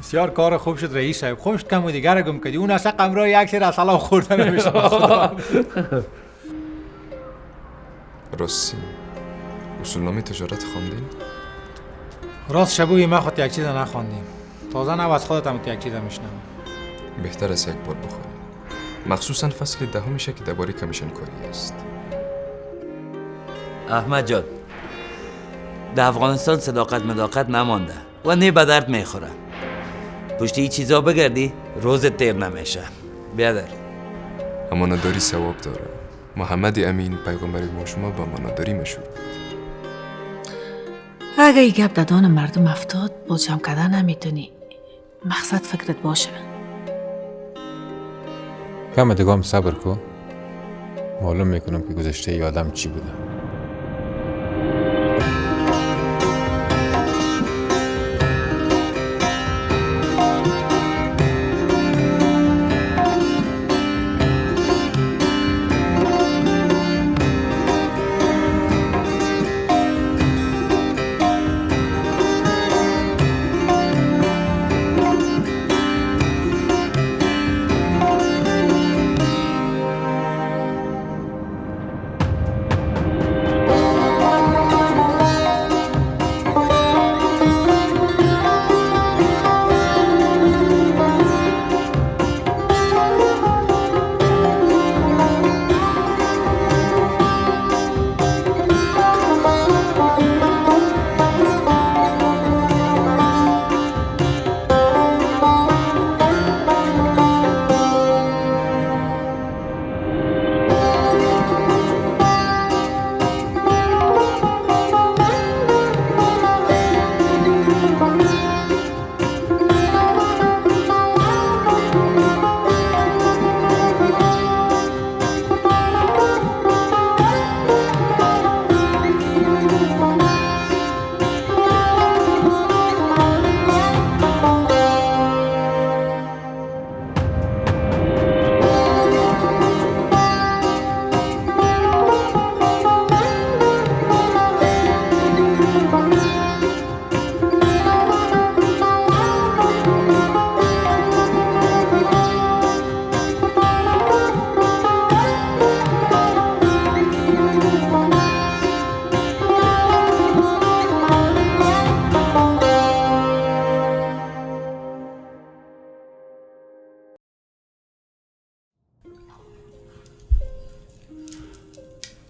بسیار کار خوب شد رئیس صاحب. خوب شد کم و دیگر گم کردی. اون اصلا قمرای یک سر اصلا خورده نمیشه. راستی اصولنامه تجارت خواندین؟ راست شبوی ما خود یک چیز نخواندیم. تازه نو از خودت هم یک چیز میشنم. بهتر است یک بار بخونیم، مخصوصا فصل 10 میشه که درباره کمیشن کاری است. احمد جان، در افغانستان صداقت مداقت نمانده و نه به درد میخوره. پشت این چیزا بگردی روزت تیر نمیشه. بیادر امانتداری ثواب داره. محمد امین پیغمبر ما شما با امانتداری مشهور. اگه ای گپ دادان مردم افتاد باز جمع کردن نمیتونی. مقصد فکرت باشه. کم دیگه هم صبر کن. معلوم میکنم که گذشته ای آدم چی بوده.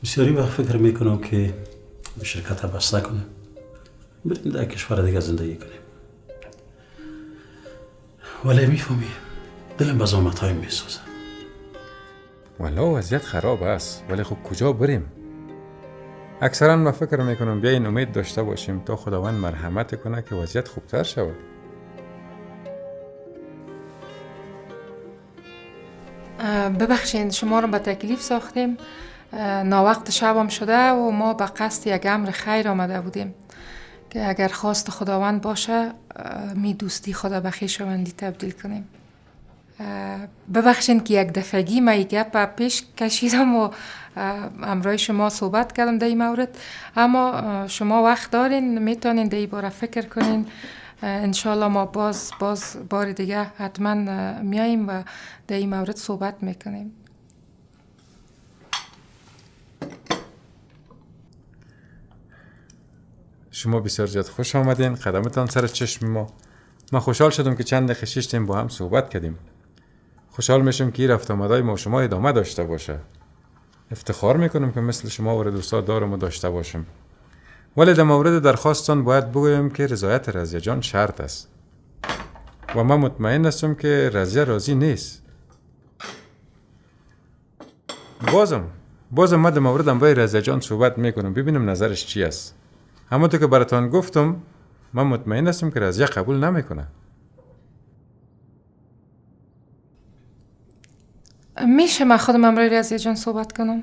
بسیاری وقت فکر میکنم که به شرکت بسته کنیم، بریم در کشور دیگه زندگی کنیم، ولی میفهمی دلم به زحمت‌های میسوزه. والله وضعیت خراب است، ولی خب کجا بریم؟ اکثرا ما فکر میکنم بیاین امید داشته باشیم تا خداوند مرحمت کنه که وضعیت خوبتر شود. ببخشید شما رو به تکلیف ساختیم. ناوقت شبم شده و ما به قصد یک امر خیر آمده بودیم که اگر خواست خداوند باشه می دوستی خدا به خویشاوندی تبدیل کنیم. ببخشید که یک دفعگی ما یک گپ پیش کشیدم و امروی شما صحبت کردم در این مورد، اما شما وقت دارین میتونین در این باره فکر کنین. انشالله ما باز بار دیگه حتما میاییم و در این مورد صحبت میکنیم. شما بسیار زیاد خوش آمدین، قدمتان سر چشم ما. من خوشحال شدم که چند دقیقه شیشتیم با هم صحبت کردیم. خوشحال میشم که این رفت آمدهای ما شما ادامه داشته باشه. افتخار میکنم که مثل شما و دوستان دارم و داشته باشم. ولی در مورد درخواستان باید بگویم که رضایت رضیه جان شرط است و من مطمئن هستم که رضیه راضی نیست. بازم من در مورد امرای رضیه جان صحبت میکنم، ببینم نظرش چی است. همونطور که براتان گفتم من مطمئن هستم که رضیه قبول نمیکنه. میشه من خودم امروی رضیه جان صحبت کنم؟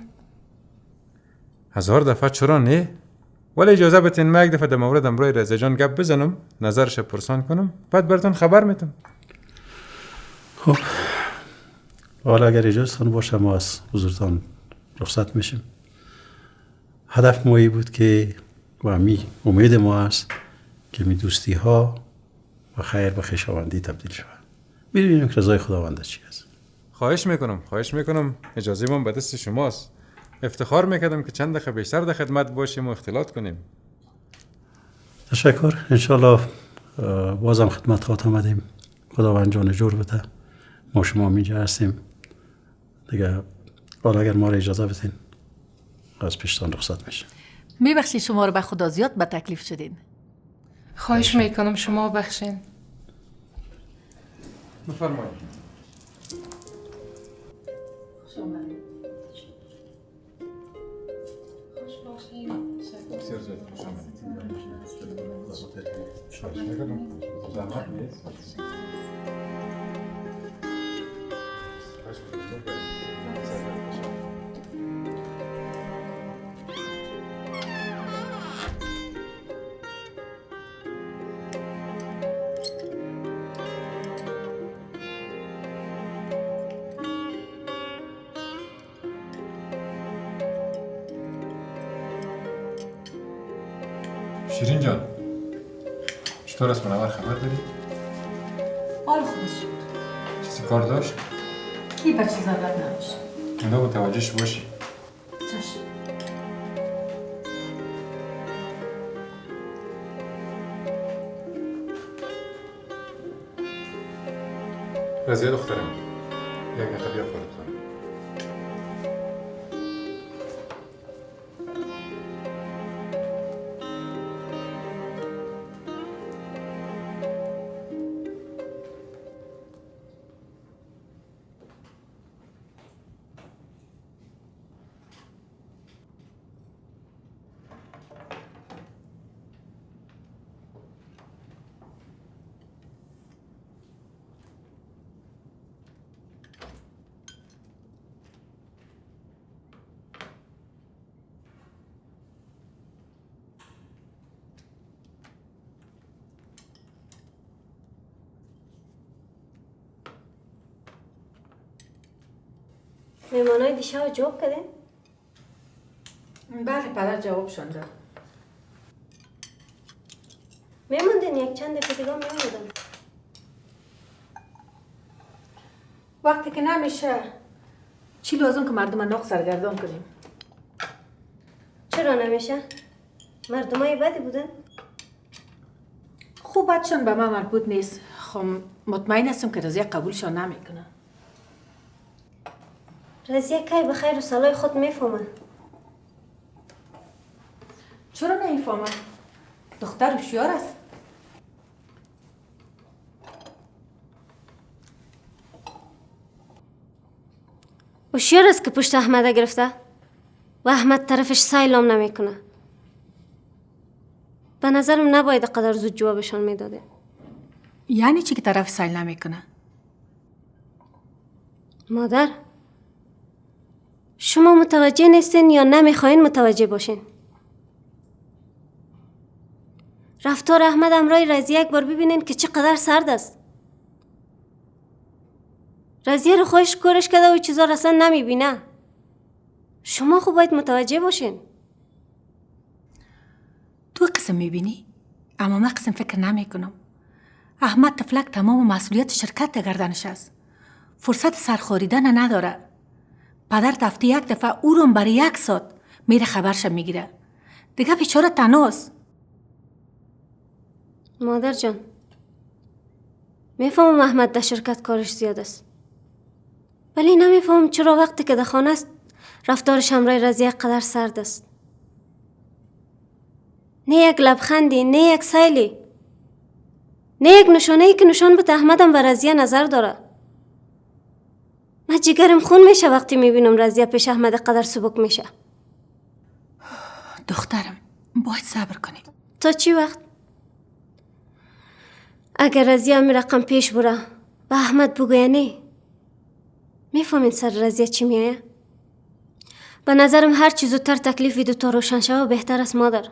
1000 دفعه چرا نه؟ ولی اجازه بتین من یک دفعه در مورد امروی رضیه جان گپ بزنم، نظرش پرسان کنم، بعد براتون خبر میدم. خب حالا اگر اجازهتان باشه ما از حضورتان رخصت میشیم. هدف ما بود که و امید ما است که می دوستی ها و خیر به خویشاوندی تبدیل شود. ببینیم که رضای خداوند چی است. خواهش میکنم اجازه من به دست شماست. افتخار میکردم که چند دقیقه بیشتر در خدمت باشیم و اختلاط کنیم. تشکر. انشالله بازم خدمت خواهد آمدیم. خداوند جان جور بده. ما شما اینجا هستیم دیگه. حالا اگر ما را اجازه بدین از پیشتان رخصت میشه. میبخشید شما رو به خدا زیاد به تکلیف شدین. خواهش میکنم شما بخشین. بفرمایید. شیرین جان، چطور است منور؟ خبر داری؟ حال خودش شد. چیزی کار داشت؟ کی بچه زدت نباشه. اونا متوجهش باشی. چشم. رضیه دخترم، یک دقیقه بیا خودت. مهمانای دیشب جواب کردین؟ بله پدر جوابشان داد. میموندین یک چند دقیقه دیگه میموندن. وقتی که نمیشه چی لازم که مردم ناق سرگردان کنیم؟ چرا نمیشه؟ مردمای بدی بودن؟ خوب بدشان به من مربوط نیست. خب مطمئن هستم که رضیه قبولشان نمیکنه. رضیه کی به خیر و صلاح خود میفهمه؟ چرا نمیفهمه؟ دختر هوشیار است. هوشیار است که پشت احمد گرفته و احمد طرفش سایلام نمیکنه. به نظرم نباید قدر زود جوابشان میداده. یعنی چی که طرف سایل نمیکنه؟ مادر، شما متوجه نیستین یا نمیخواین متوجه باشین؟ رفتار احمد امرای رضیه یک بار ببینین که چقدر سرد است. رضیه رو خودش کورش کرده و چیزا را اصلا نمیبینه. شما خوب باید متوجه باشین. تو قسم میبینی؟ اما من قسم فکر نمیکنم. احمد تفلک تمام مسئولیت شرکت در گردنش است. فرصت سرخوریدن نداره. پدر هفته یک دفعه او رو برای 1 ساعت میره خبرش میگیره. دیگه بیچاره تنهاست. مادر جان، میفهمم احمد در شرکت کارش زیاد است، ولی نمیفهمم چرا وقتی که در خانه است رفتارش همراه رضیه قدر سرد است. نه یک لبخندی، نه یک سیلی، نه یک نشانه‌ای که نشان بده احمدم و رضیه نظر داره. من جگرم خون میشه وقتی میبینم رضیه پیش احمد قدر سبک میشه. دخترم باید صبر کنی. تا چی وقت؟ اگر رضیه می رقم پیش بره به احمد بگویه نه، میفهمین سر رضیه چی میایه؟ به نظرم هر چی زودتر تکلیفی دوتا روشن شوه بهتر است مادر.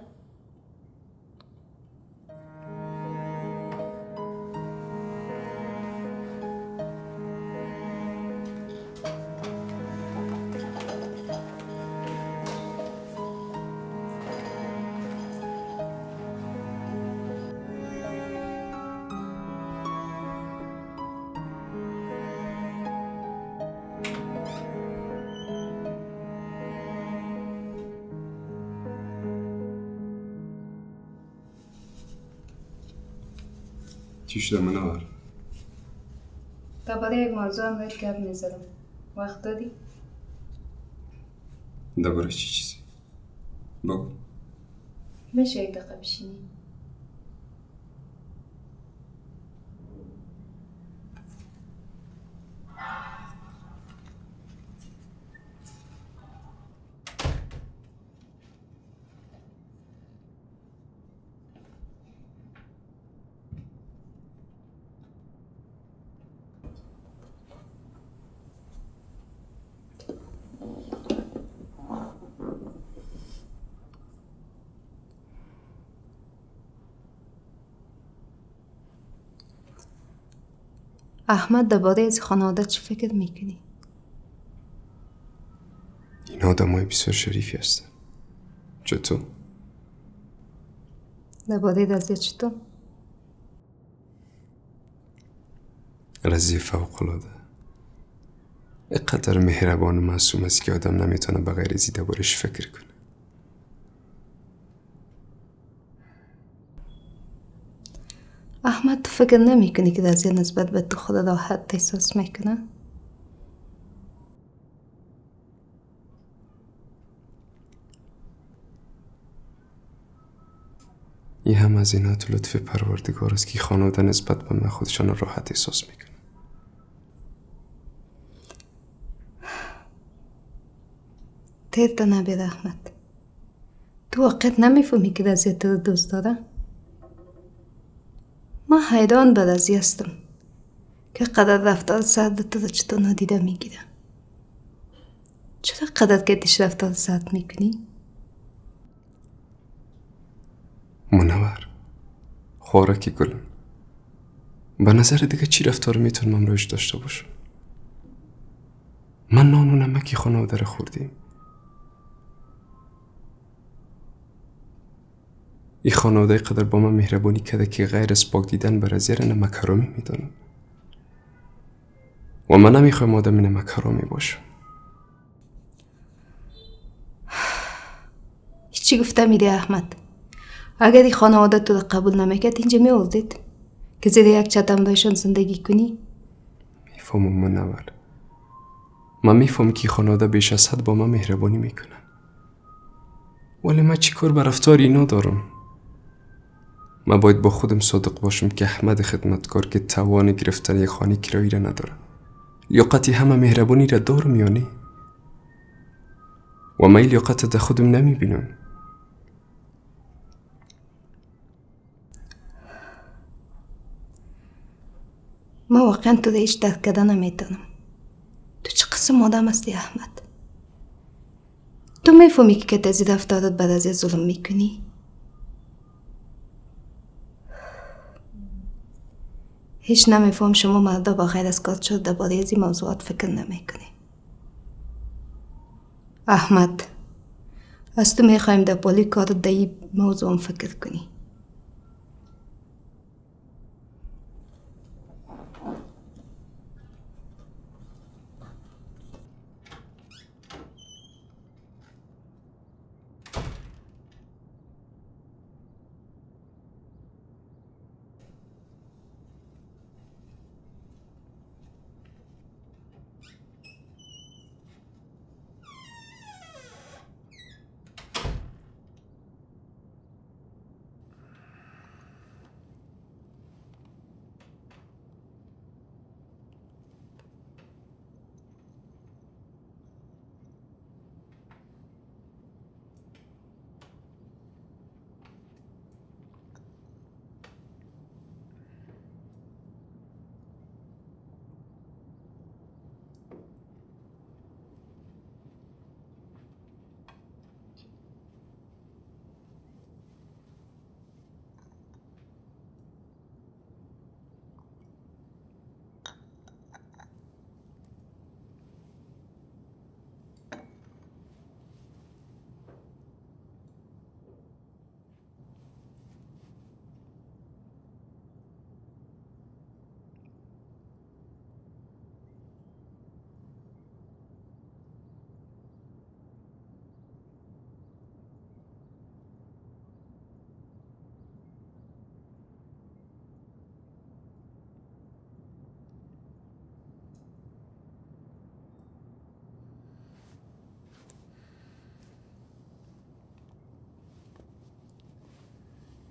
چی شده منور؟ درباره یک موضوع هم باید گپ میزدم. وقت دادی؟ درباره چی چیزی؟ بگو. میشه یک دقیقه بشینی؟ احمد درباره از خانواده چی فکر میکنی؟ این آدمای بسیار شریفی هستن. چطور؟ درباره رضیه چطور؟ رضیه فوق‌العاده. اینقدر مهربان و معصوم است که آدم نمیتونه بغیر از دربارش فکر کنه. احمد تو فکر نمیکنی که رضیه نسبت به تو خود راحت احساس میکنه؟ این هم از اینات لطف پروردگار است که خانواده نسبت به من خودشان راحت احساس میکنه. تیرتا نبید احمد. تو واقعیت نمیفهمی که رضیه تو رو دوست داره؟ ما حیران به رضیه هستم که قدر رفتار سرد تو رو چطور نادیده میگیره. چرا قدر گردیش رفتار سرد میکنی؟ منور خوراکی گلم، به نظر دیگه چی رفتار میتونم امروز داشته باشم؟ من نان و نمکی خانواده رو خوردیم. این خانواده قدر با من مهربانی کرده که غیر از پاک دیدن به رضیه نمک حرامی میدانم و من نمیخوایم آدم نمک حرامی باشم. هیچی گفته میده احمد. اگر این خانواده تو رو قبول نمیکرد اینجا میوردید که زیر یک چتر بایشان زندگی کنی؟ میفهمم منور. من میفهمم که خانواده بیش از حد با من مهربانی میکنن، ولی من چی کار به رفتار اینا دارم؟ من باید با خودم صادق باشم که احمد خدمتکار که توان گرفتن یک خانه کرایی را نداره، لیاقتی همه مهربانی را دارم یا نه؟ و من لیاقت در خودم نمیبینم. من واقعا تو رو هیچ درک کرده نمیتونم. تو چه قسم آدم هستی احمد؟ تو میفهمی که تزی رفتارت بعد از ظلم میکنی؟ هیچ نمیفهم شما مردا با غیر از کار شد درباره از این موضوعات فکر نمیکنی. احمد، از تو میخوایم در پالی کار در این موضوع فکر کنی.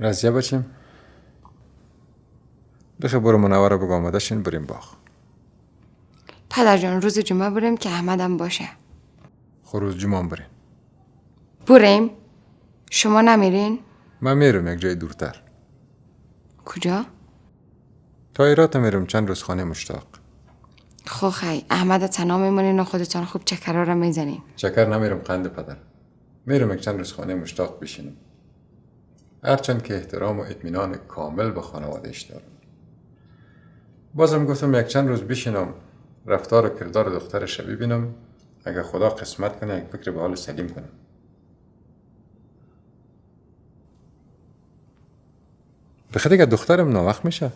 رضیه بچیم؟ بخی برو منوره بگو آماده شین بریم باغ. پدر جان روز جمعه بریم که احمدم باشه. روز جمعه هم بریم. بریم؟ شما نمیرین؟ من میرم یک جای دورتر. کجا؟ تا ایرات میرم چند روز خانه مشتاق. خو خی احمد تنها میمونین و خودتان خوب چکرها را میزنین. چکر نمیرم قند پدر. میرم یک چند روز خانه مشتاق بشینم. هرچند که احترام و اطمینان کامل به خانوادهش دارم. بازم گفتم یک چند روز بشینم رفتار و کردار دخترش رو ببینم. اگر خدا قسمت کنه یک فکر به حال سلیم کنم. بخاطر که دخترم ناوقت میشه.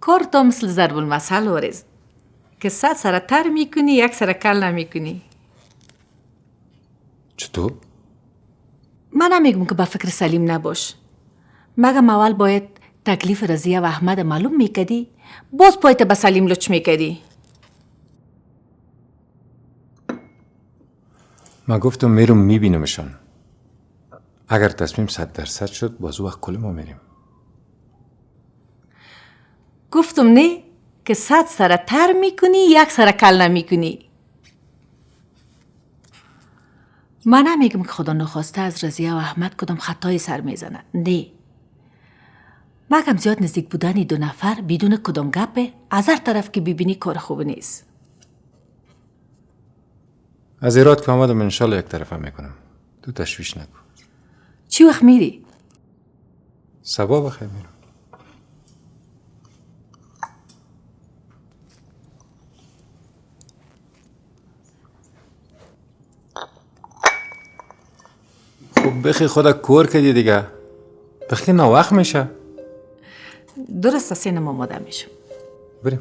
کار تو مثل ضرب المثل ورز که 100 سر تر میکنی 1 سر کل نمیکنی. چطور؟ من نمیگم که با فکر سلیم نباش، مگم اول باید تکلیف رضیه و احمد معلوم میکدی باز پایت به سلیم لچ میکدی. من گفتم میرم میبینمشان. اگر تصمیم 100% شد باز وقت کل ما میریم. گفتم نه که 100 سر تر میکنی 1 سر کل نمیکنی. من نمیگم که خدا نخواسته از رضیه و احمد کدام خطایی سر میزنه، نه، مگم زیاد نزدیک بودن 2 نفر بدون کدام گپه از هر طرف که ببینی کار خوب نیست. از ایراد که آمدم انشالله یک طرفه میکنم. تو تشویش نکن. چی وقت میری؟ صبا بخیر میرم. خب بخی خدا کور کردی دیگه. بخی ناوقت میشه. درست سینم آماده میشم. بریم.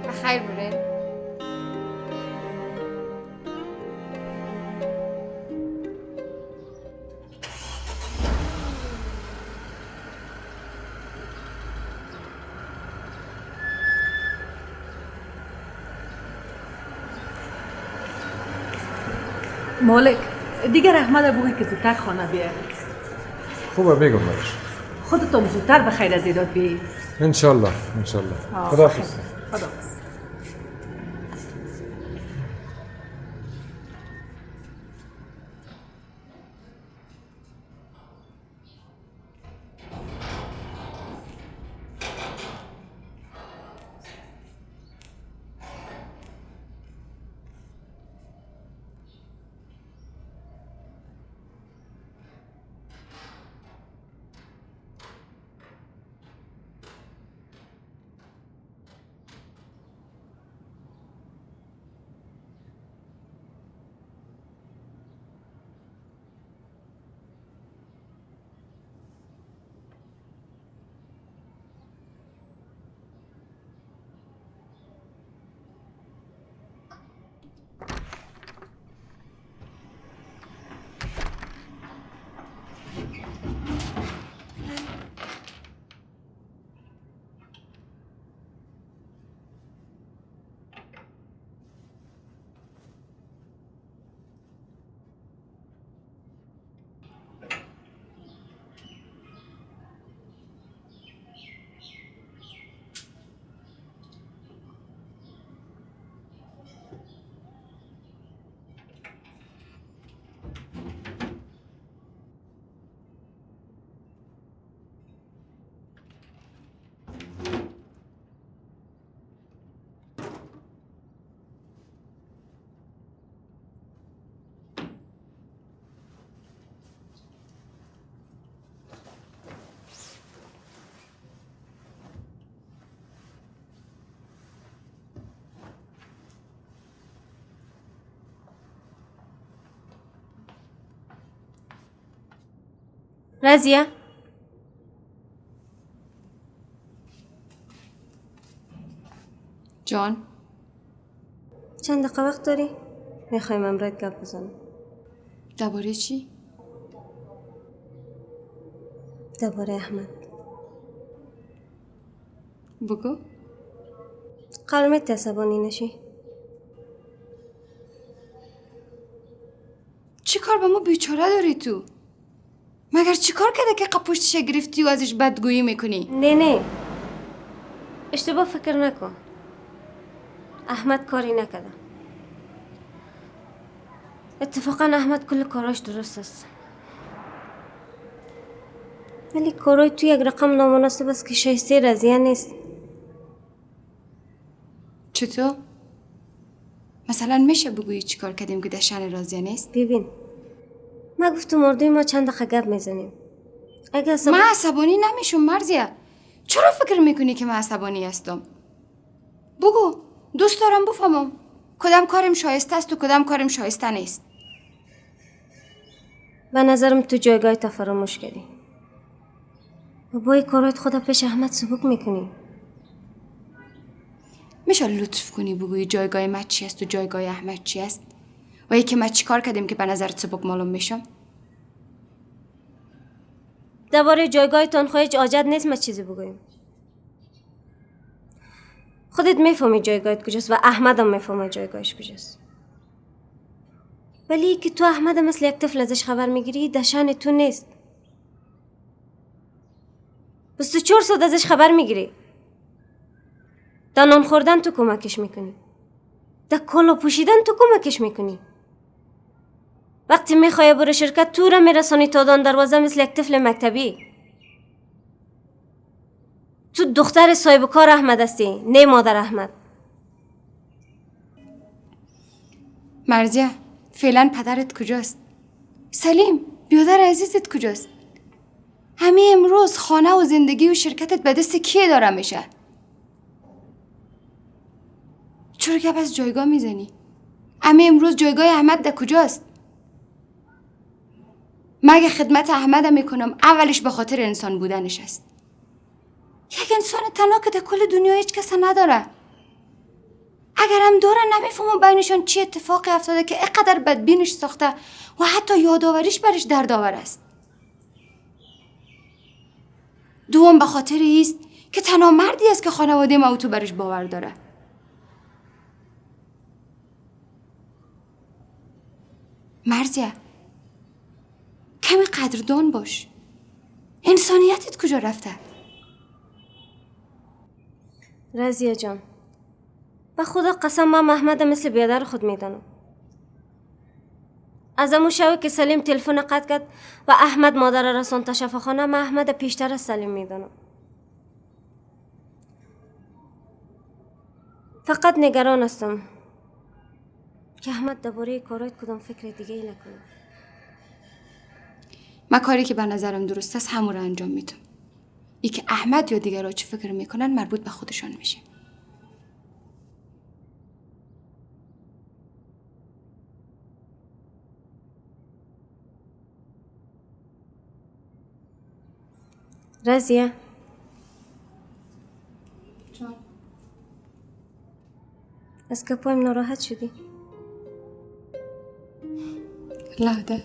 بخیر برین. مالک دیگر احمد بگوی که زودتر خانه بیه. خوبه بگم برش. خودتون زودتر به خیر از ایراد بیایی. انشالله انشالله. خداحافظ. خداحافظ. رضیه جان چند دقیقه وقت داری؟ میخوایم امروز گپ بزنم. درباره چی؟ درباره احمد. بگو. قلمت عصبانی نشی. چی کار به ما بیچاره داری تو؟ مگر چی کار کرده که قپشتش گرفتی و ازش بدگویی میکنی؟ نه اشتباه فکر نکن. احمد کاری نکرده. اتفاقا احمد کل کاراش درست است. ولی کارای توی یک رقم نامناسب است که شایسته رضیه نیست. چطور؟ مثلا میشه بگویی چی کار کردیم که در شأن راضیه نیست؟ ببین ما گفتم اردوی ما چند دقیقه گپ میزنیم. اگه من عصبانی نمیشم مرزیه. چرا فکر میکنی که من عصبانی هستم؟ بگو، دوست دارم بفهمم کدام کارم شایسته است و کدام کارم شایسته نیست. به نظرم تو جایگاه تا فراموش کردی. بابای کارات خدا پیش احمد سبک میکنی. میشه لطف کنی بگویی جایگاه من چی است و جایگاه احمد چی است؟ و یکی ما چی کار کردیم که به نظرت سبک معلوم میشم؟ درباره جایگاهتان خواهیچ آجد نیست ما چیزی بگویم. خودت میفهمی جایگاهت کجاست و احمد هم میفهمه جایگاهش کجاست. ولی که تو احمد مثل یک طفل ازش خبر میگیری دشان تو نیست. 24 ساعت ازش خبر میگیری. در نان خوردن تو کمکش میکنی. در کلا پوشیدن تو کمکش میکنی. وقتی میخوای بره شرکت تو را میرسانی تا دان دروازه مثل یک طفل مکتبی. تو دختر صاحب کار احمد هستی، نه مادر احمد. مرزیه، فعلا پدرت کجاست؟ سلیم، بیادر عزیزت کجاست؟ همه امروز خانه و زندگی و شرکتت به دست کیه داره میشه؟ چرا گپ از جایگاه میزنی؟ همه امروز جایگاه احمد در کجاست؟ مگه خدمت احمد میکنم اولش به خاطر انسان بودنش است. یک انسان تنها که در کل دنیا هیچ کس نداره. اگر هم داره نمیفهمم بینشان چی اتفاقی افتاده که اینقدر بدبینش ساخته و حتی یادآوریش برش دردآور است. دوم به خاطر ایست که تنها مردی است که خانواده ما تو برش باور داره. مرزیه، کمی قدردان باش. انسانیتت کجا رفته؟ رضیه جان، به خدا قسم من محمد مثل بیادر خود میدانم. از امو شوی که سلیم تلفن قطع کرد و احمد مادر رسان تا شفاخانه، من احمد پیشتر از سلیم میدانم. فقط نگران هستم که احمد درباره کارات کدام فکر دیگه ای نکنه. من کاری که به نظرم درست است همون رو انجام میدم. ای که احمد یا دیگرها چه فکر میکنن مربوط به خودشان میشه. رضیه جان، از کپایم ناراحت شدی؟ لحظه.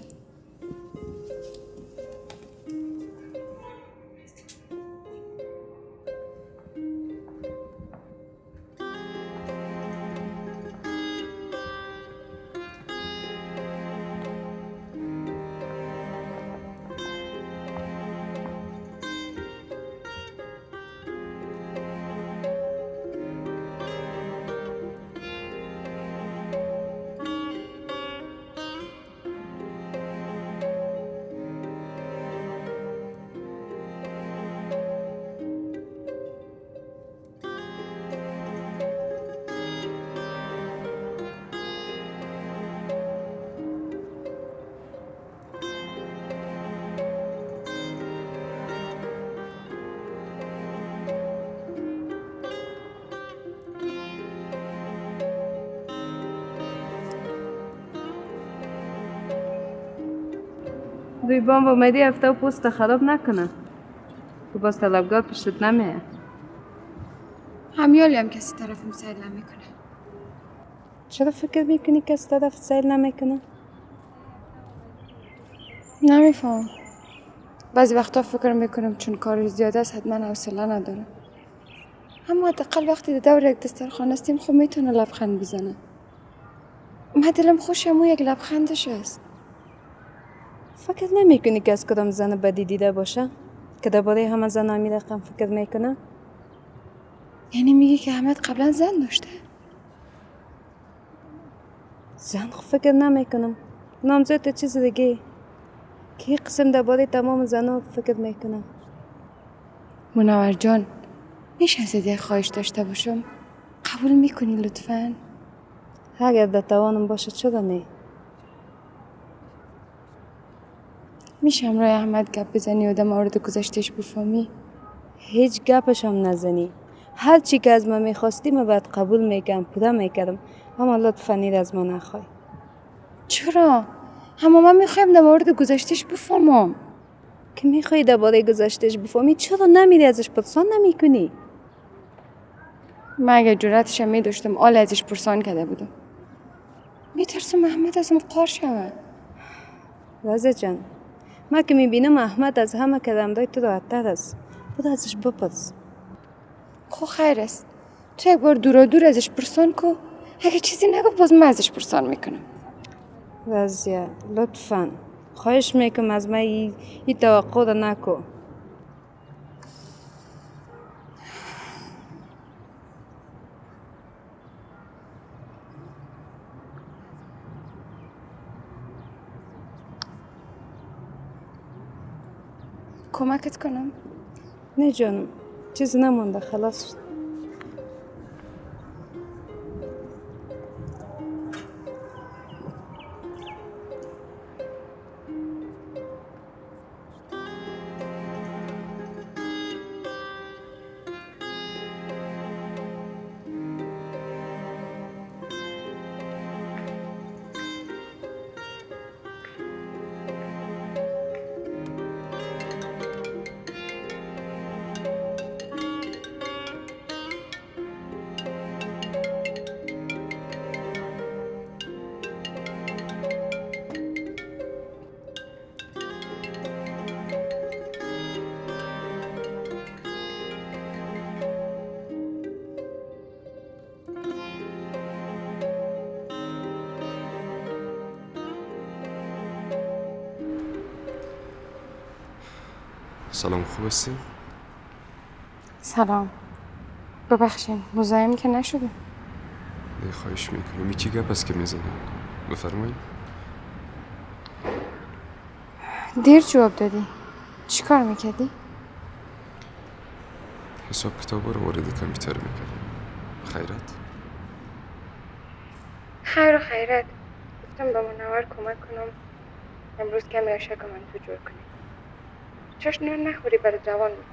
دوی بام اومدی هفته و پوست خراب نکنه. تو باز طلبگار پشتت نمیه. همیالی هم کسی طرفم سیل نمیکنه. چرا فکر میکنی که از طرف سیل نمیکنه؟ نمیفهم. بعضی وقتا فکر میکنم چون کار زیاده است حتما حوصله نداره. اما حداقل وقتی دور یک دسترخوان هستیم خب میتونه لبخند بزنه. من دلم خوش همون یک لبخندش است. فکر نمیکنی که از کدام زن بدی دیده باشه؟ که درباره همه زن همین رقم فکر میکنه؟ یعنی میگی که احمد قبلا زن داشته؟ زن خب فکر نمیکنم. نامزد چیز دیگه. که یک قسم درباره تمام زنها فکر میکنم. منور جان، میشه از یک خواهش داشته باشم؟ قبول میکنی لطفاً؟ اگر در توانم باشه چرا نه؟ میشه همراه احمد گپ بزنی و در مورد گذشتهش بفهمی؟ هیچ گپش هم نزنی. هر چی که از من میخواستی من باید قبول میکنم، پوره میکردم. اما لطفاً این از من نخوای. چرا؟ اما من میخوایم در مورد گذشتهش بفهمم. که میخوای درباره گذشتهش بفهمی چرا نمیری ازش پرسان نمیکنی؟ من اگه جرأتش هم میداشتم آل ازش پرسان کرده بودم. میترسم احمد ازم قار شود. رازه جان، من که میبینم احمد از همه کلمدای تو راحت‌تر است. برو ازش بپرس. خو خیر است. تو یک بار دور ازش پرسان کو. اگه چیزی نگفت باز من ازش پرسان میکنم. رازیه لطفاً خواهش میکنم از من این توقع رو نکن. کمکت کنم؟ نه جانم، چیزی نمونده، خلاص شد. سلام، خوب هستین؟ سلام. ببخشین مزاحم که نشده. نه خواهش میکنم. این چی گپ است که میزنین؟ بفرمایید. دیر جواب دادی. چی کار میکردی؟ حساب کتاب رو وارد کامپیوتر میکردم. خیرت؟ خیر و خیرت. گفتم به منور کمک کنم امروز کمی عشق من تو جور کنی. چاش نان نخوری برای جوان میکنی.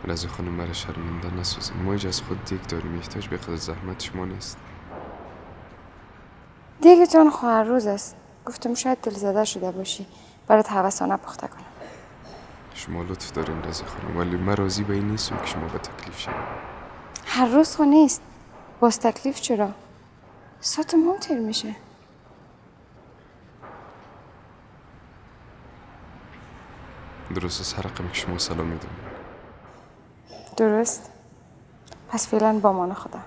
رضا خانم مرا شرمنده نسازین. ما از خود دیگ داریم، احتاج به قدر زحمت شما نیست. دیگتون خواهر روز است. گفتم شاید دل زده شده باشی برات هوسانه پخته کنم. شما لطف دارین رضا خانم، ولی من راضی به این نیستم که شما به تکلیف شوید. هر روز خو نیست. باز تکلیف چرا؟ ساعت هم تیر میشه. درست است، هر رقم که شما سلام میدونید. درست؟ پس فعلا با مان خدا.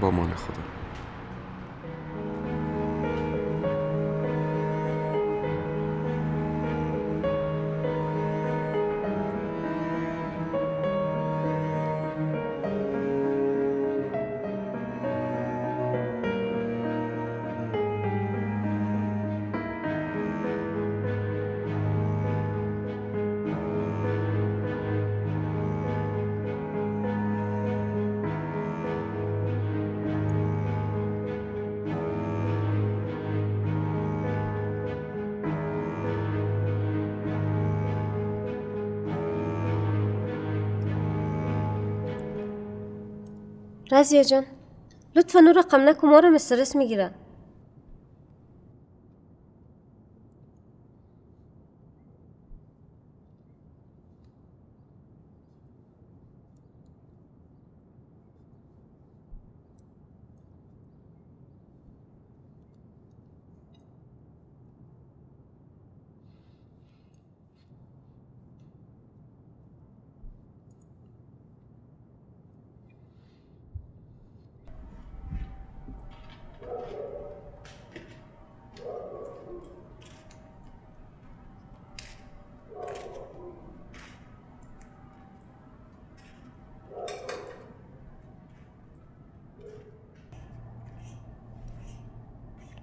با مان خدا. رازیه جان لطفا اون رقم نکن، ما رو استرس میگیره.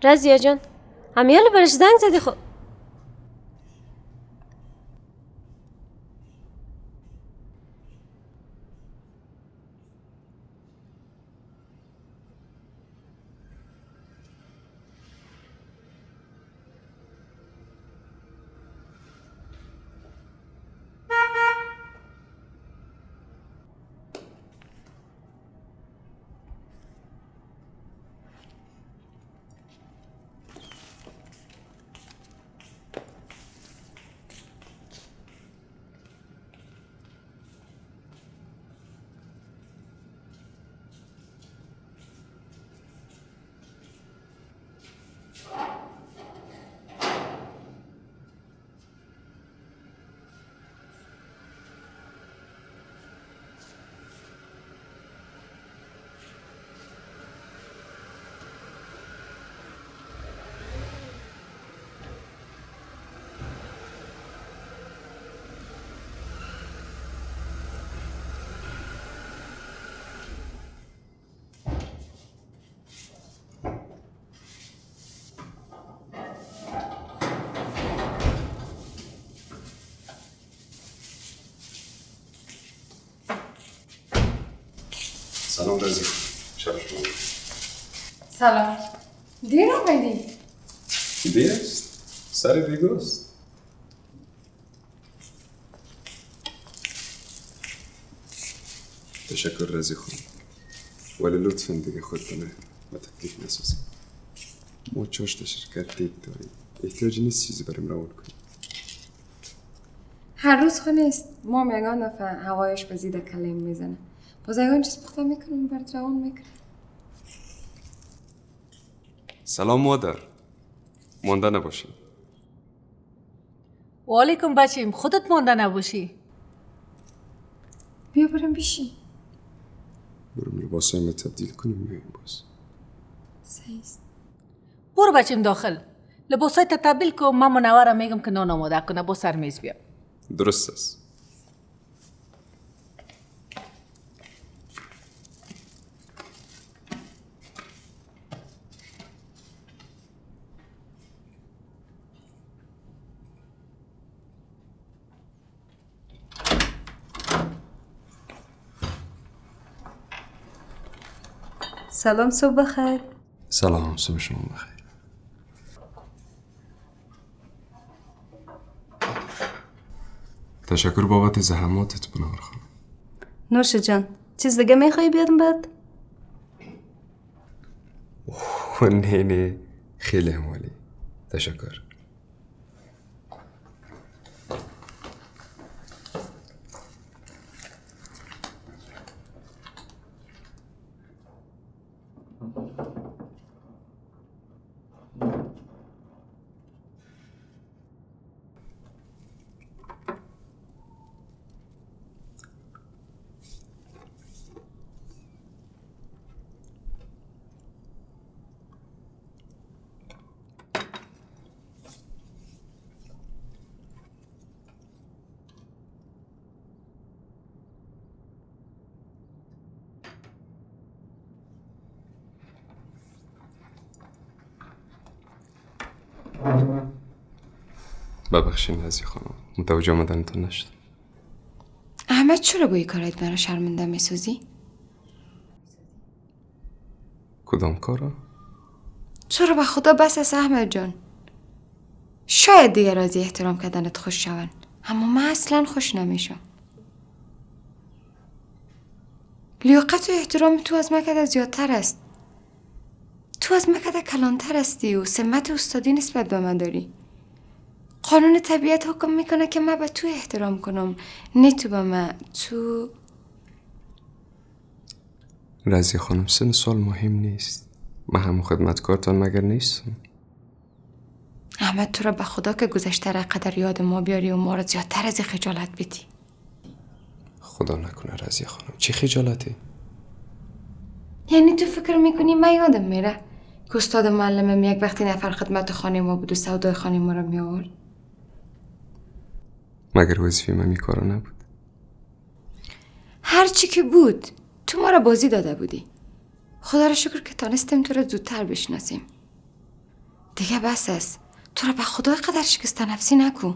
رضیه جان همیال برش زنگ زدی خب سلام رضی شب شما سلام دیر آمدی؟ دیر است سر ریگوست تشکر رضی خون ولی لطفاً دیگه خودتونه و تکلیف نسازی ما چاشت شرکت دید داریم احتیاجی نیست چیزی بریم روان کنیم هر روز خو نیست ما یگان دفعه هوایش به زیده کلیم میزنه باز یگان چیز پخته میکنم برات روان میکنم سلام مادر مانده نباشی و علیکم بچیم خودت مانده نباشی. بیا بریم بیشی بریم لباسای ما تبدیل کنیم میاییم باز سیست برو بچیم داخل لباسای تبدیل کن من منوره میگم که نان آماده کنه با سر میز بیا. درست است سلام صبح بخیر. سلام صبح شما بخیر تشکر بابت زحماتت بنار خانم نوش جان چیز دیگه میخوایی بیارم بعد؟ نه خیلی همالی تشکر ببخشین رضی خانم متوجه آمدنتون نشدم احمد چرا با این کارت مرا شرمنده میسوزی؟ کدام کارا؟ چرا به خدا بس است احمد جان شاید دیگر از احترام کردنت خوش شون اما من اصلا خوش نمیشم لیاقت و احترام تو از مکده زیادتر است تو از مکده کلانتر هستی و سمت استادی نسبت به من داری قانون طبیعت حکم میکنه که من به تو احترام کنم نه تو به من تو رضی خانم سن سال مهم نیست من همون خدمتکارتان مگر نیستم احمد تو را به خدا که گذشته را قدر یاد ما بیاری و ما را زیادتر از خجالت بدی خدا نکنه رضی خانم چی خجالتی؟ یعنی تو فکر میکنی من یادم میره که استاد معلمم یک وقتی نفر خدمت خانه ما بود و سودای خانه ما را می آورد مگر وظیفه من کارا نبود هر چی که بود تو ما را بازی داده بودی خدا را شکر که تانستیم تو را زودتر بشناسیم دیگه بس است. تو را به خدا قدر شکست نفسی نکو.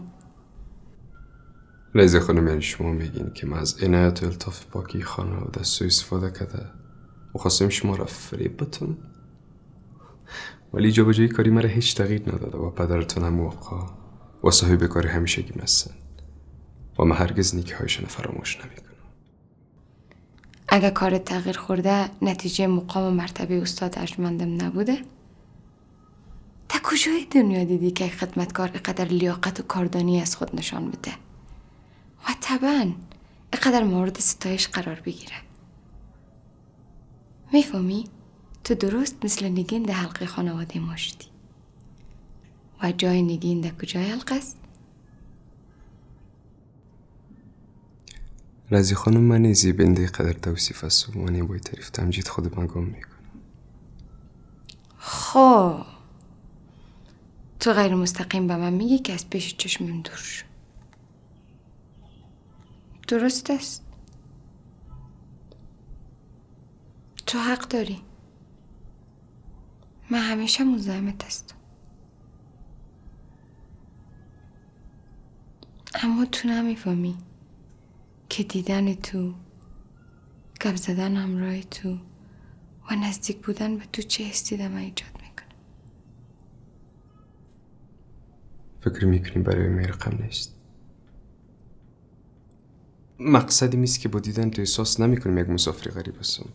رضا خانم، یعنی شما میگین که من از عنایت و الطاف پاکی خانواده سوء استفاده کرده و خواستم شما را فریب بتم، ولی جا بجایی کاری مرا هیچ تغییر نداده و پدرتان هم موقع و صاحب کاری همیشگی هستن و من هرگز نیکی هایشان فراموش نمیکنم. اگه کار تغییر خورده نتیجه مقام و مرتبه استاد ارجمندم نبوده؟ تا کجای دنیا دیدی که خدمتکار اقدر لیاقت و کاردانی از خود نشان بده و طبعا اقدر مورد ستایش قرار بگیره؟ میفهمی؟ تو درست مثل نگین ده حلقه خانواده ما شدی و جای نگین ده کجای حلقه است؟ رضی خانم، من زیبنده قدر توصیف است و من باید تعریف تمجید خود من گم میکنم. خب تو غیر مستقیم به من میگی که از پیش چشمم دور شو. درست است. تو حق داری. من همیشه مزاحمت هستم. اما تو نمیفهمی که دیدن تو، گپ زدن همراه تو و نزدیک بودن به تو چه حسی در من ایجاد میکنه. فکر میکنیم برای من رقم نیست. مقصدی نیست که با دیدن تو احساس نمیکنم یک مسافر غریب هستم،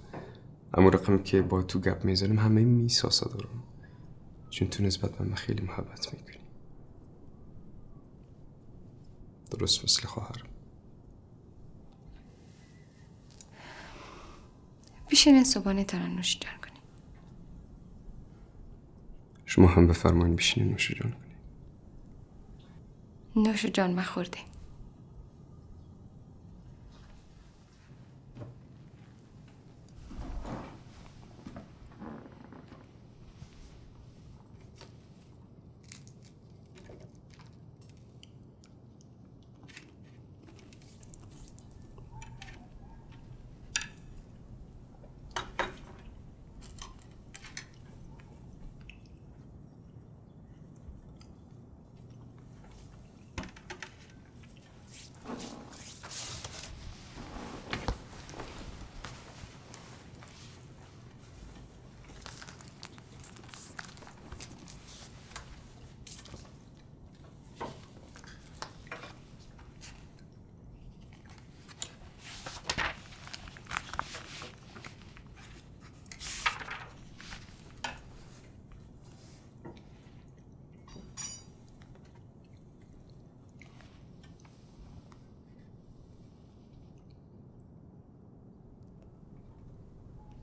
اما رقمی که با تو گپ میزنم همه میساسا دارم، چون تو نسبت به من خیلی محبت میکنی، درست مثل خواهرم. بیشین صبحانه تران نوش جان کنی. شما هم بفرمایید بیشین نوش جان کنی. نوش جان مخورده.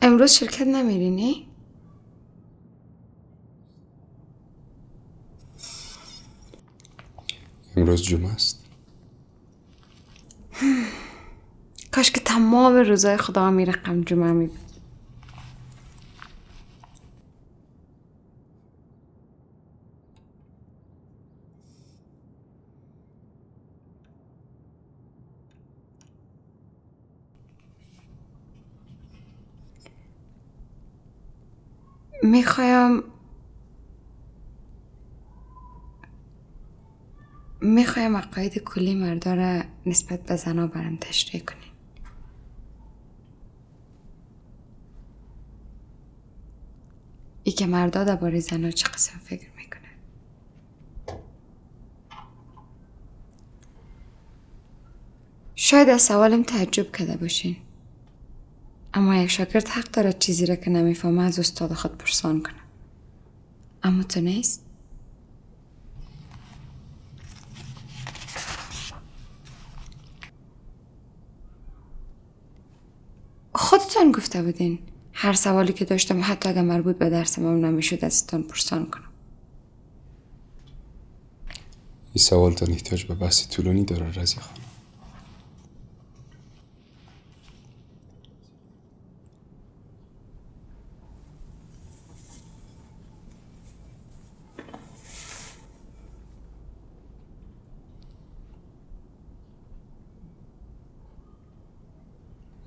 امروز شرکت نمیری نه؟ امروز جمعه است. کاش که تمام روزای خدا می رقم جمعه می بود. میخوایم عقاید کلی مردا را نسبت به زنا برام تشریح کنیم. ای که مردا درباره زنا چه قسم فکر میکنه. شاید از سوالم تعجب کرده باشین، اما یک شاگرد حق داره چیزی را که نمیفهمه از استاد خود پرسان کنه. اما تو نیست؟ خودتون گفته بودین هر سوالی که داشتم حتی اگر مربوط به درسم هم نمیشد ازتون پرسان کنم. این سوال تا احتیاج به بحث طولانی داره رضی خانم.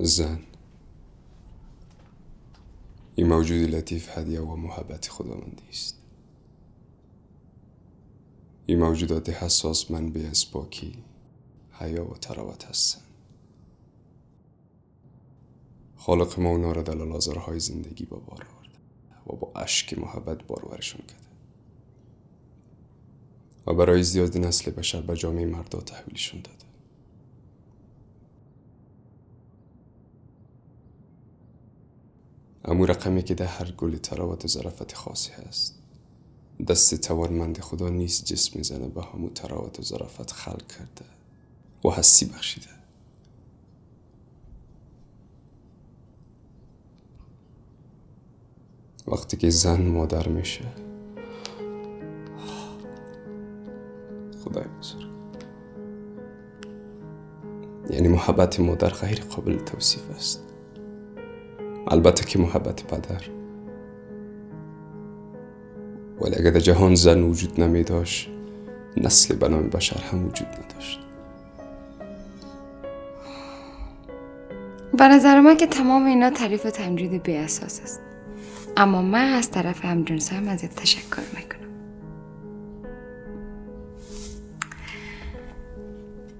زن این موجود لطیف هدیه و محبت خداوندی است. این موجودات حساس منبع از پاکی، حیا و تراوت هستند. خالق ما اونا را در لازرهای زندگی با بار آورد و با اشک محبت بارورشون کرده و برای ازدیاد نسل بشر به جامعه مردا تحویلشون داده. امو رقمی که در هر گل تراوت و ظرافت خاصی هست، دست توانمند خدا نیست جسم میزنه به همو تراوت و ظرافت خلق کرده و حسی بخشیده. وقتی که زن مادر میشه، خدای بزرگ، یعنی محبت مادر غیر قابل توصیف است. البته که محبت پدر، ولی اگر در جهان زن وجود نمی داشت، نسل به نام بشر هم وجود نداشت. به نظر من که تمام اینا تعریف و تمجید بی اساس است. اما من از طرف همجنسایم ازت تشکر میکنم.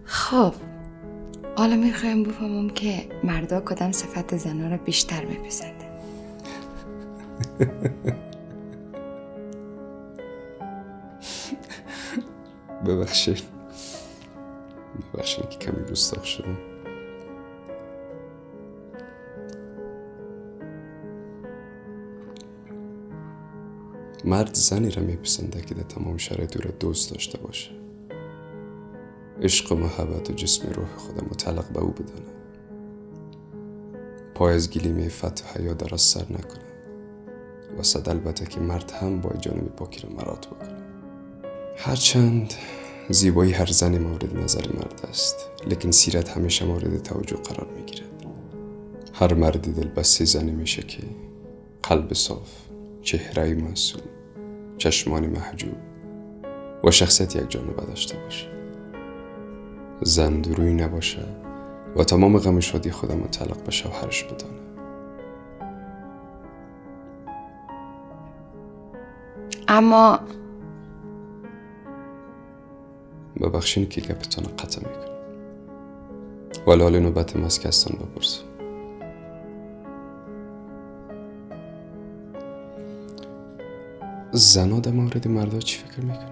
خب حالا میخوایم بفهمم که مردا کدام صفت زنها را بیشتر میپسنده. ببخشید که کمی گستاخ شدم. مرد زنی را میپسنده که در تمام شرایط او را دوست داشته باشه، عشق و محبت و جسم روح خود متعلق به او بدانه، پای از گلیم عفت و حیا دراز سر نکنه و صد البته که مرد هم با جانب پاکی را مراد بکنه. هرچند زیبایی هر زنی مورد نظر مرد است، لیکن سیرت همیشه مورد توجه قرار میگیرد. هر مردی دلبسته زنی میشه که قلب صاف، چهره معصوم، چشمان محجوب و شخصیت یک جانبه داشته باشه، زن دروی نباشه و تمام غم و شادی خودم متعلق به شوهرش بدانه. اما ببخشین که گپتان قطع میکنم، ولی حال نوبت مسکستان بپرسم. زنها در مورد مردا چی فکر میکنه؟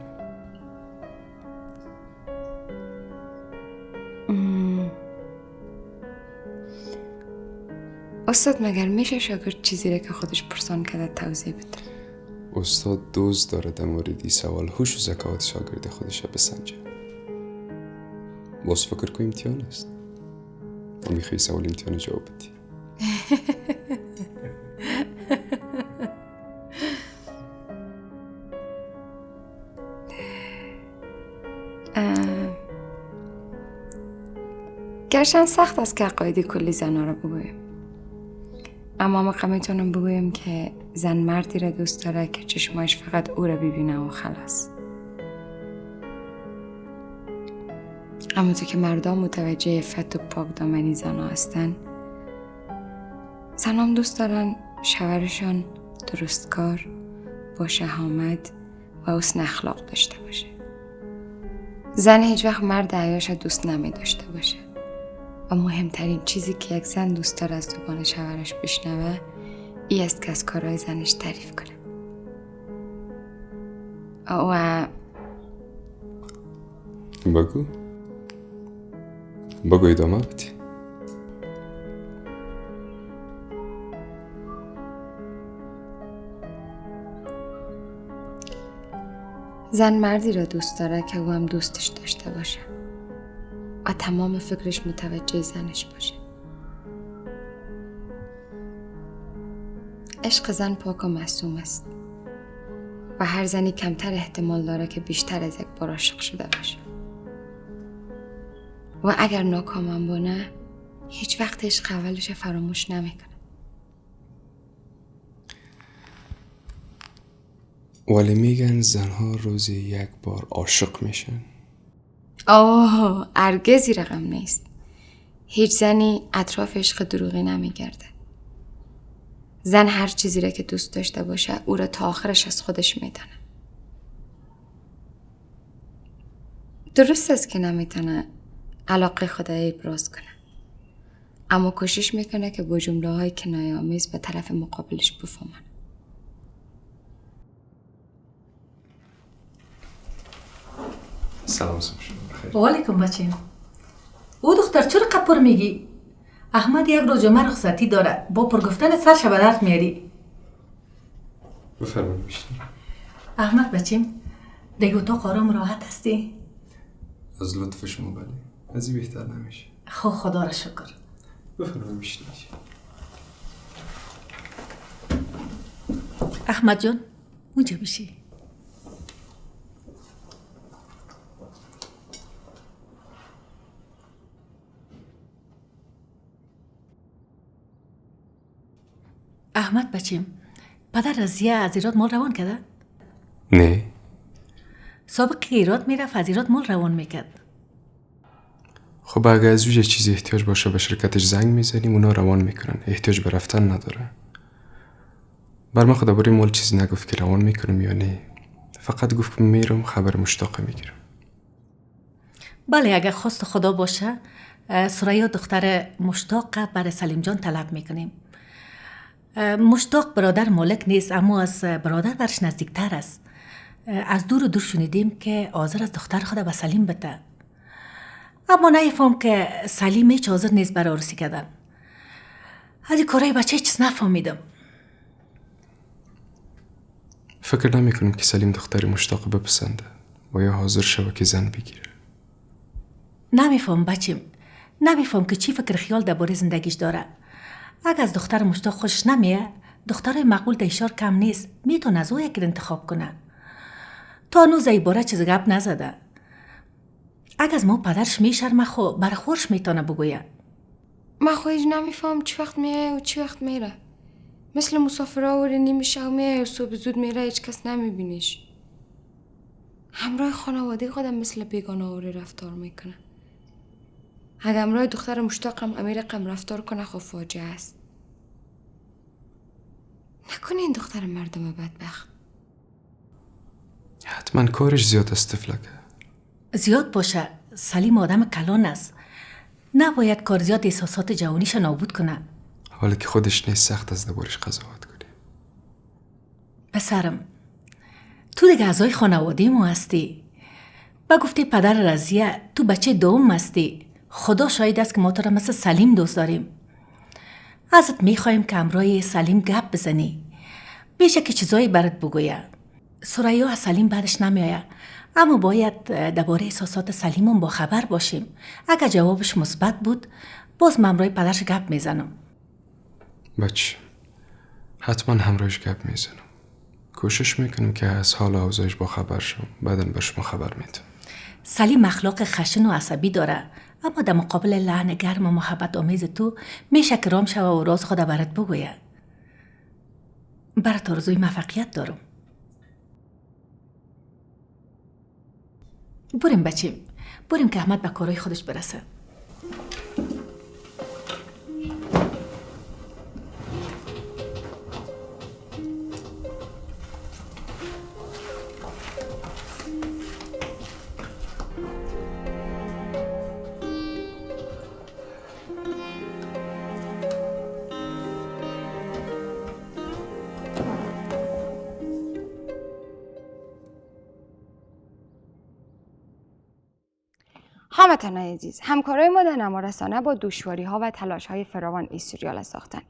استاد مگر میشه شاگرد چیزی را که خودش پرسان کرده توضیح بده؟ استاد دوست داره در مورد این سوال هوش و ذکاوت شاگرد خودش را بسنجه. باز فکر که امتحان است و میخوای سوال امتحان جواب بدی. گرچند سخت است که عقاید کلی زنها را بگویم، اما من میتونم بگویم که زن مردی را دوست داره که چشمایش فقط او را ببینه و خلاص. اما تو که مردا متوجه عفت و پاک دامنی زنها هستن، زنام دوست دارن شوهرشان درستکار، با شهامت و حسن اخلاق داشته باشه. زن هیچ وقت مرد عیاش دوست نمی داشته باشه و مهمترین چیزی که یک زن دوست داره از زبان شوهرش بشنوه ای است که از کارهای زنش تعریف کنه. و بگو ادامه بدی. زن مردی را دوست داره که او هم دوستش داشته باشه و تمام فکرش متوجه زنش باشه. عشق زن پاک و معصوم است و هر زنی کمتر احتمال داره که بیشتر از یک بار عاشق شده باشه و اگر ناکام هم بونه هیچ وقت عشق اولش فراموش نمیکنه. ولی میگن زنها روزی یک بار عاشق میشن. هرگز این رقم نیست. هیچ زنی اطراف عشق دروغی نمیگرده. زن هر چیزی را که دوست داشته باشه او را تا آخرش از خودش میدانه. درست است که نمیتونه علاقه خودش ابراز کنه، اما کوشش میکنه که با جمله های کنایه‌آمیز به طرف مقابلش بفهمن. سلام صبح شما بخیر. وعلیکم بچه. او دختر چرا قپر میگی؟ احمد یک روز جمعه رخصتی داره، با پرگفتن سرش به درد میاری. بفرمایید بیشتر. احمد بچیم دیگه اتاق آرام راحت هستی؟ از لطف شما بله. از این بهتر نمیشه. خب خدا را شکر. بفرمایید بیشتر. احمد جان اونجا بشی. احمد بچیم پدر رضیه از ایراد مال روان کرده؟ نه. سابق که ایراد میرفت از ایراد مال روان میکرد. خب اگه از یه چیزی احتیاج باشه به شرکتش زنگ میزنیم اونا روان میکنن. احتیاج به رفتن نداره. بر من خدا باری مال چیزی نگفت که روان میکنم یا نه. فقط گفت که میرم خبر مشتاق میگیرم. بله اگه خواست خدا باشه سریا دختر مشتاق برای سلیم جان طلب میکنیم. مشتاق برادر مالک نیست اما از برادر برش نزدیکتر است. از دور و دور شنیدیم که حاضر از دختر خود به سلیم بده، اما نفهم که سلیم هیچ حاضر نیست برای عروسی کردن. از این کارای بچه هیچ چیز نفهمیدم. فکر نمیکنم که سلیم دختر مشتاق بپسنده و یا حاضر شوه که زن بگیره. نمیفهم بچیم، نمیفهم که چی فکر خیال درباره زندگیش داره. اگه از دختر مشتاق خوشش نمیه، دخترای مقبول دیشار کم نیست، میتونه از او یکی انتخاب کنه. تا هنوز ای باره چیز گپ نزده. اگه از ما پدرش میشرمه خو برای خورش میتونه بگویه. من خودش نمیفهم چی وقت میه و چی وقت میره. مثل مسافرها و نیمه شب میه و صبح زود میره، هیچ کس نمیبینیش. همراه خانواده خودم مثل بیگانه آوری رفتار میکنه. اگه همراه دختر مشتاقم امیر قم رفتار کنه خب فاجعه است. نکنه این دختر مردم بدبخت. حتما کارش زیاد است تفلکه. زیاد باشه، سلیم آدم کلان است. نباید کار زیاد احساسات جوانیش نابود کنه. حالا که خودش نیست سخت از دربارش قضاوت کنی. پسرم تو دیگه اعضای خانواده ما هستی. با گفته پدر رضیه تو بچه دوم هستی. خدا شاید است که ما تو را مثل سلیم دوست داریم. ازت میخوایم که همراه سلیم گپ بزنی. بیشه که چیزایی برات بگویه. سریا از سلیم بعدش نمیایه، اما باید درباره احساسات سلیمون با خبر باشیم. اگه جوابش مثبت بود باز من همراه پدرش گپ میزنم. بچه حتما همراهش گپ میزنم. کوشش میکنم که از حال و اوضاعش با خبر شم، بعداً به شما خبر میدم. سلیم اخلاق خشن و عصبی داره، اما در مقابل لحن گرم و محبت آمیز تو میشه که رام شوه و راز خود برات بگویه. برات آرزوی موفقیت دارم. بریم بچیم، بریم که احمد به کارهای خودش برسه. هموطنان عزیز، همکارای ما در نمارسانه با دشواری‌ها و تلاش‌های فراوان این سریال ساختن.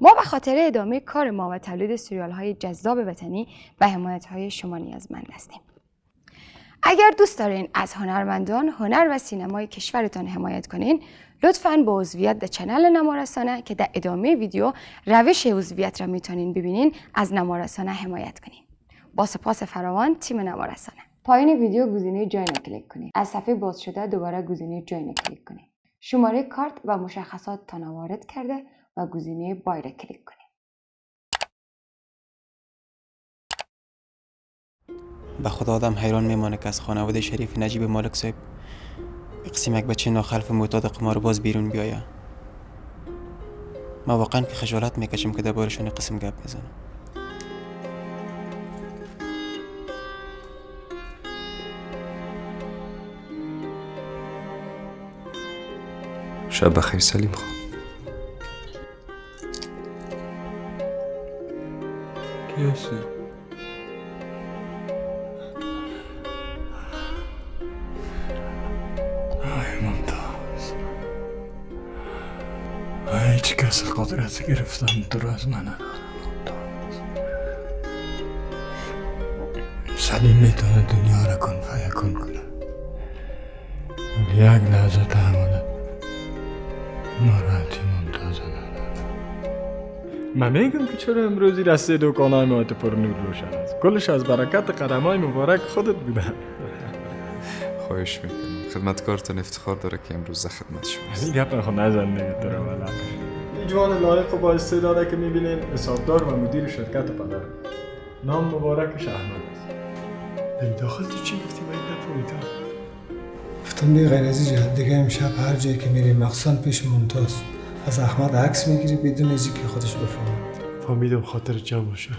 ما به خاطر ادامه کار ما و تولید سریال‌های جذاب وطنی به حمایت‌های شما نیازمند هستیم. اگر دوست دارین از هنرمندان، هنر و سینمای کشورتان حمایت کنین، لطفاً با عضویت در کانال نمارسانه که در ادامه ویدیو روش عضویت را میتونین ببینین از نمارسانه حمایت کنین. با سپاس فراوان تیم نمارسانه. پایین ویدیو گزینه جوین کلیک کنید. از صفحه باز شده دوباره گزینه جوین کلیک کنید. شماره کارت و مشخصات تان وارد کرده و گزینه بای را کلیک کنید. به خدا آدم حیران میمانه که از خانواده شریف نجیب مالک صاحب قسمک بچه ناخلف معتاد قمار باز بیرون بیایه. ما واقعا که خجالت میکشم که دربارشون قسم گپ میزنم. شب بخیر سلیم خان. کی هستی؟ ای ممتاز، هیچ کس قدرت گرفتن تو رو از من نداره. سلیم میتونه دنیا را کن فیکون کنه، ولی یک لحظه تحمل ناراحتی ممتاز نداره. من میگم که چرا امروزی رسته دکانای ما پر نور روشن است. کلش از برکت قدمای مبارک خودت بوده. خواهش میکنم. خدمتکارتون افتخار داره که امروز در خدمت شماست. این گپ نخون نزن دیگه تو رو والا. این جوان لایق و با استعداده که میبینین حسابدار و مدیر شرکت پدر. نام مبارکش احمد است. در داخل تو چی گفتی؟ من نفهمیدم. گفتم دیگه غیر از این جهت دیگه امشب هر جایی که میری مخصوصا پیش ممتاز از احمد عکس میگیری بدون از اینکه خودش بفهمه. فهمیدم خاطر جمع باشه.